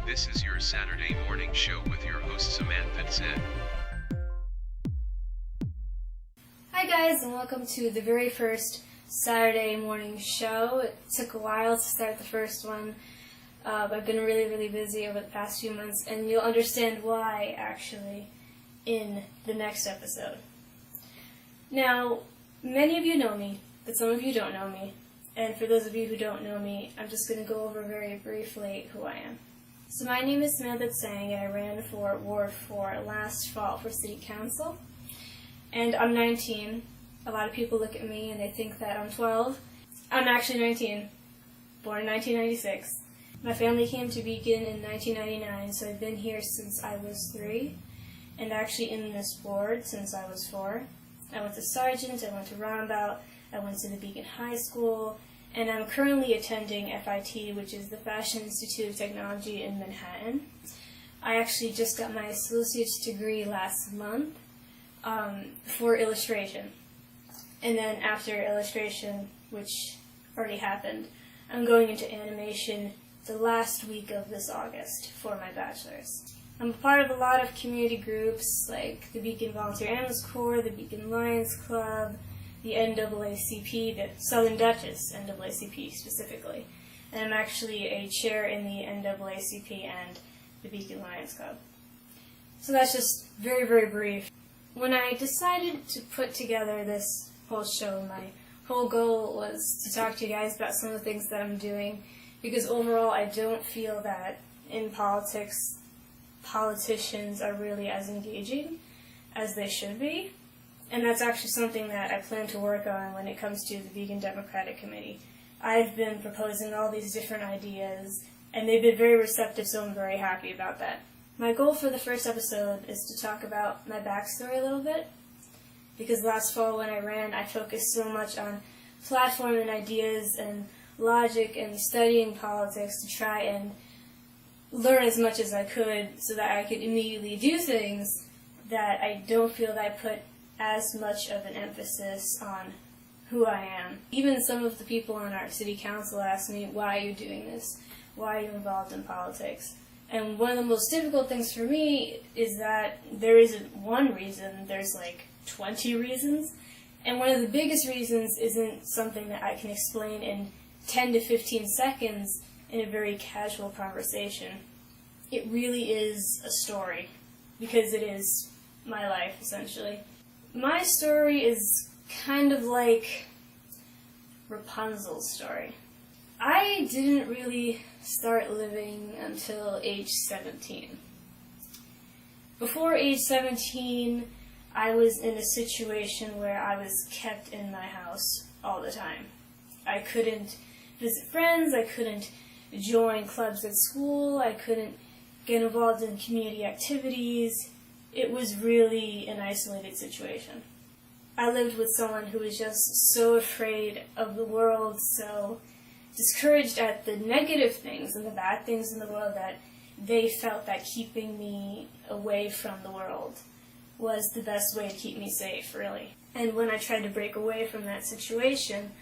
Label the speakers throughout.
Speaker 1: This is your Saturday morning show with your host Sammie.
Speaker 2: Hi guys, and welcome to the very first Saturday morning show. It took a while to start the first one. I've been really busy over the past few months, and you'll understand why, actually, in the next episode. Now, many of you know me, but some of you don't know me. And for those of you who don't know me, I'm just going to go over very briefly who I am. So my name is Sammie, and I ran for Ward 4 last fall for City Council. And I'm 19. A lot of people look at me and they think that I'm 12. I'm actually 19, born in 1996. My family came to Beacon in 1999, so I've been here since I was 3, and actually in this board since I was 4. I went to Sargent, I went to Roundabout, I went to the Beacon High School, and I'm currently attending FIT, which is the Fashion Institute of Technology in Manhattan. I actually just got my associate's degree last month for illustration. And then after illustration, which already happened, I'm going into animation the last week of this August for my bachelor's. I'm a part of a lot of community groups like the Beacon Volunteer Animals Corps, the Beacon Lions Club, the NAACP, the Southern Duchess NAACP specifically. And I'm actually a chair in the NAACP and the Beacon Lions Club. So that's just very brief. When I decided to put together this whole show, my whole goal was to talk to you guys about some of the things that I'm doing, because overall I don't feel that in politics, politicians are really as engaging as they should be. And that's actually something that I plan to work on when it comes to the Vegan Democratic Committee. I've been proposing all these different ideas, and they've been very receptive, so I'm very happy about that. My goal for the first episode is to talk about my backstory a little bit, because last fall when I ran, I focused so much on platform and ideas and logic and studying politics to try and learn as much as I could so that I could immediately do things that I don't feel that I put as much of an emphasis on who I am. Even some of the people on our city council ask me, why are you doing this? Why are you involved in politics? And one of the most difficult things for me is that there isn't one reason, there's like 20 reasons. And one of the biggest reasons isn't something that I can explain in 10 to 15 seconds in a very casual conversation. It really is a story, because it is my life, essentially. My story is kind of like Rapunzel's story. I didn't really start living until age 17. Before age 17, I was in a situation where I was kept in my house all the time. I couldn't visit friends, I couldn't join clubs at school, I couldn't get involved in community activities. It was really an isolated situation. I lived with someone who was just so afraid of the world, so discouraged at the negative things and the bad things in the world, that they felt that keeping me away from the world was the best way to keep me safe, really. And when I tried to break away from that situation,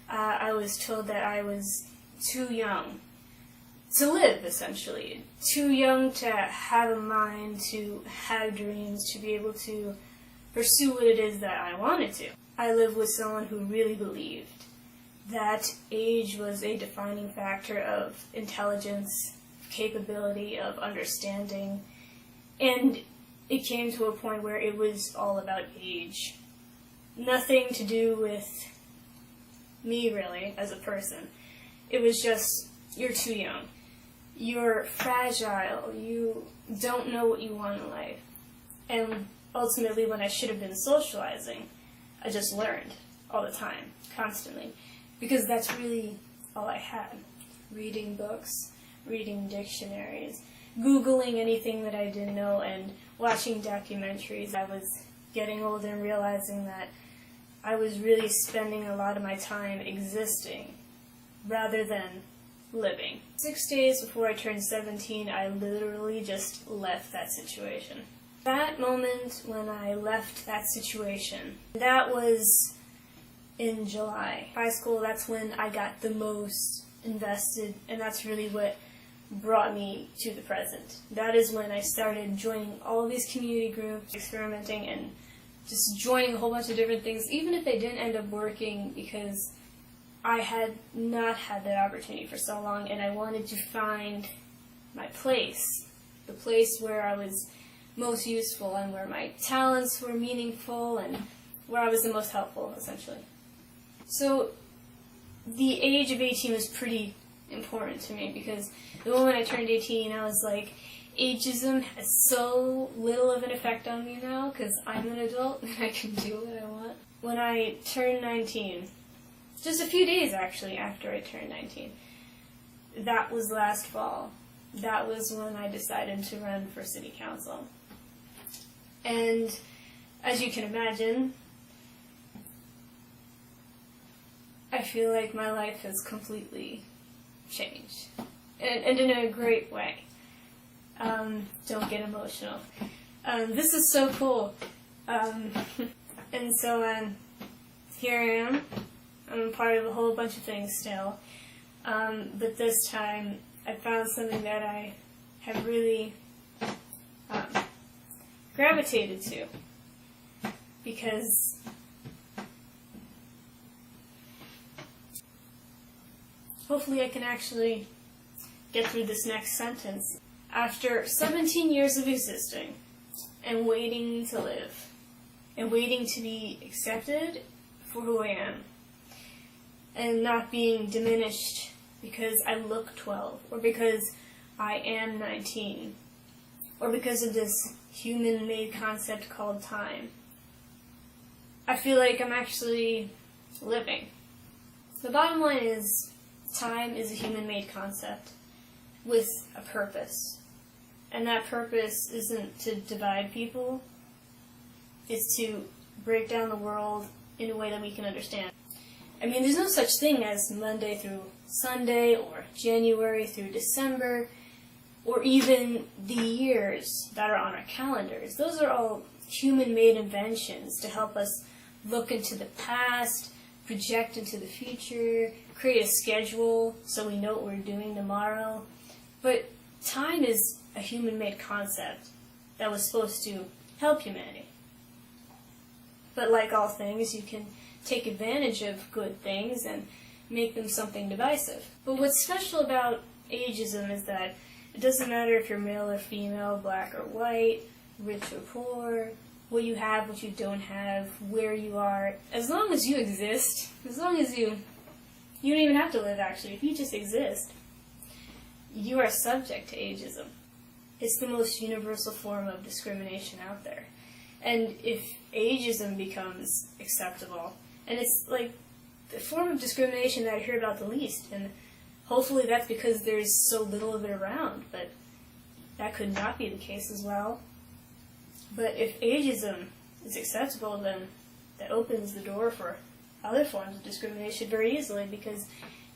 Speaker 2: I was told that I was too young to live, essentially. Too young to have a mind, to have dreams, to be able to pursue what it is that I wanted to. I lived with someone who really believed that age was a defining factor of intelligence, capability, of understanding, and it came to a point where it was all about age. Nothing to do with me, really, as a person. It was just, you're too young. You're fragile. You don't know what you want in life. And ultimately, when I should have been socializing, I just learned all the time, constantly. Because that's really all I had. Reading books, reading dictionaries, Googling anything that I didn't know, and watching documentaries. I was getting older and realizing that I was really spending a lot of my time existing rather than living. 6 days before I turned 17, I literally just left that situation. That moment when I left that situation, that was in July. High school, that's when I got the most invested, and that's really what brought me to the present. That is when I started joining all of these community groups, experimenting, and just joining a whole bunch of different things, even if they didn't end up working, because I had not had that opportunity for so long, and I wanted to find my place, the place where I was most useful and where my talents were meaningful and where I was the most helpful, essentially. So the age of 18 was pretty important to me, because the moment I turned 18, I was like, ageism has so little of an effect on me now, because I'm an adult and I can do what I want. When I turned 19, just a few days actually after I turned 19, that was last fall. That was when I decided to run for city council. And as you can imagine, I feel like my life has completely changed. And in a great way. Don't get emotional. This is so cool. And so here I am. I'm part of a whole bunch of things still. But this time I found something that I have really gravitated to. Because hopefully I can actually get through this next sentence. After 17 years of existing, and waiting to live, and waiting to be accepted for who I am, and not being diminished because I look 12, or because I am 19, or because of this human-made concept called time, I feel like I'm actually living. The bottom line is, time is a human-made concept with a purpose. And that purpose isn't to divide people, it's to break down the world in a way that we can understand. I mean, there's no such thing as Monday through Sunday, or January through December, or even the years that are on our calendars. Those are all human-made inventions to help us look into the past, project into the future, create a schedule so we know what we're doing tomorrow. But time is a human-made concept that was supposed to help humanity. But like all things, you can take advantage of good things and make them something divisive. But what's special about ageism is that it doesn't matter if you're male or female, black or white, rich or poor, what you have, what you don't have, where you are. As long as you exist, as long as you don't even have to live actually, if you just exist, you are subject to ageism. It's the most universal form of discrimination out there. And if ageism becomes acceptable, and it's like the form of discrimination that I hear about the least, and hopefully that's because there's so little of it around, but that could not be the case as well. But if ageism is acceptable, then that opens the door for other forms of discrimination very easily, because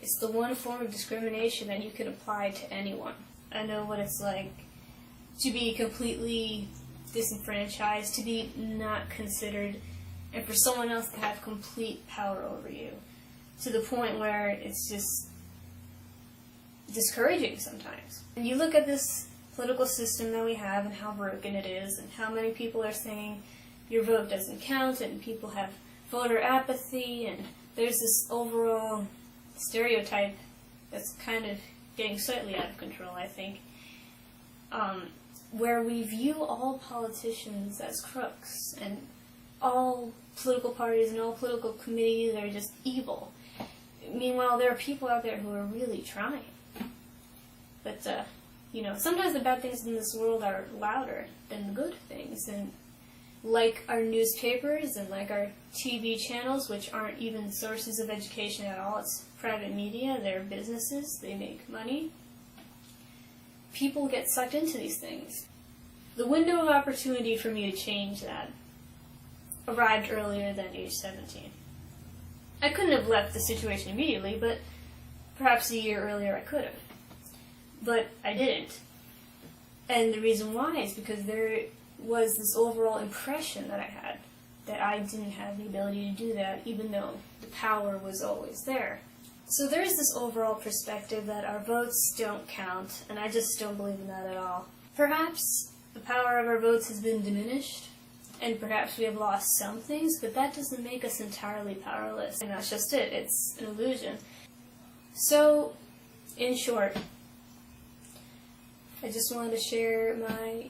Speaker 2: it's the one form of discrimination that you can apply to anyone. I know what it's like to be completely disenfranchised, to be not considered, and for someone else to have complete power over you, to the point where it's just discouraging sometimes. And you look at this political system that we have and how broken it is, and how many people are saying your vote doesn't count, and people have voter apathy, and there's this overall stereotype that's kind of getting slightly out of control, I think, where we view all politicians as crooks, and all political parties and all political committees are just evil. Meanwhile, there are people out there who are really trying. But, sometimes the bad things in this world are louder than the good things, and like our newspapers and like our TV channels, which aren't even sources of education at all, it's private media, they're businesses, they make money. People get sucked into these things. The window of opportunity for me to change that arrived earlier than age 17. I couldn't have left the situation immediately, but perhaps a year earlier I could have. But I didn't. And the reason why is because there was this overall impression that I had that I didn't have the ability to do that, even though the power was always there. So there is this overall perspective that our votes don't count, and I just don't believe in that at all. Perhaps the power of our votes has been diminished, and perhaps we have lost some things, but that doesn't make us entirely powerless. And that's just it. It's an illusion. So, in short, I just wanted to share my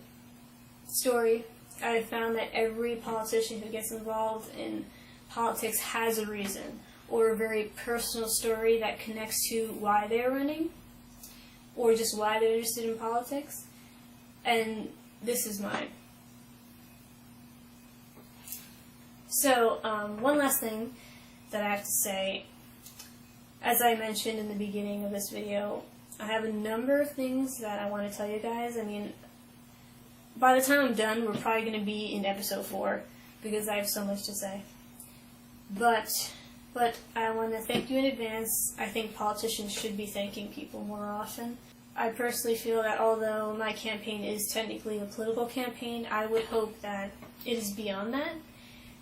Speaker 2: story. I found that every politician who gets involved in politics has a reason, or a very personal story that connects to why they're running, or just why they're interested in politics. And this is mine. So, one last thing that I have to say. As I mentioned in the beginning of this video, I have a number of things that I want to tell you guys. I mean, by the time I'm done, we're probably going to be in episode 4, because I have so much to say. But I want to thank you in advance. I think politicians should be thanking people more often. I personally feel that although my campaign is technically a political campaign, I would hope that it is beyond that.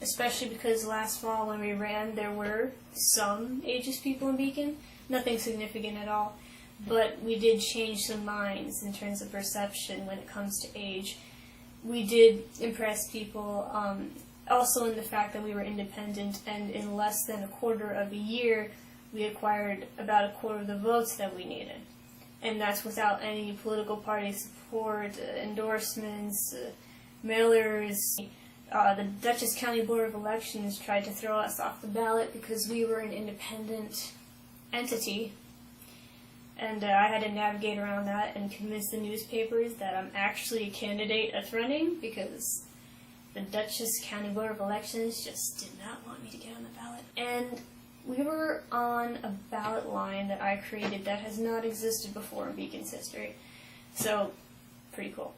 Speaker 2: Especially because last fall when we ran, there were some ageist people in Beacon. Nothing significant at all. But we did change some minds in terms of perception when it comes to age. We did impress people, also in the fact that we were independent, and in less than a quarter of a year, we acquired about a quarter of the votes that we needed. And that's without any political party support, endorsements, mailers. The Dutchess County Board of Elections tried to throw us off the ballot because we were an independent entity. And I had to navigate around that and convince the newspapers that I'm actually a candidate that's running, because the Dutchess County Board of Elections just did not want me to get on the ballot. And we were on a ballot line that I created that has not existed before in Beacon's history. So, pretty cool.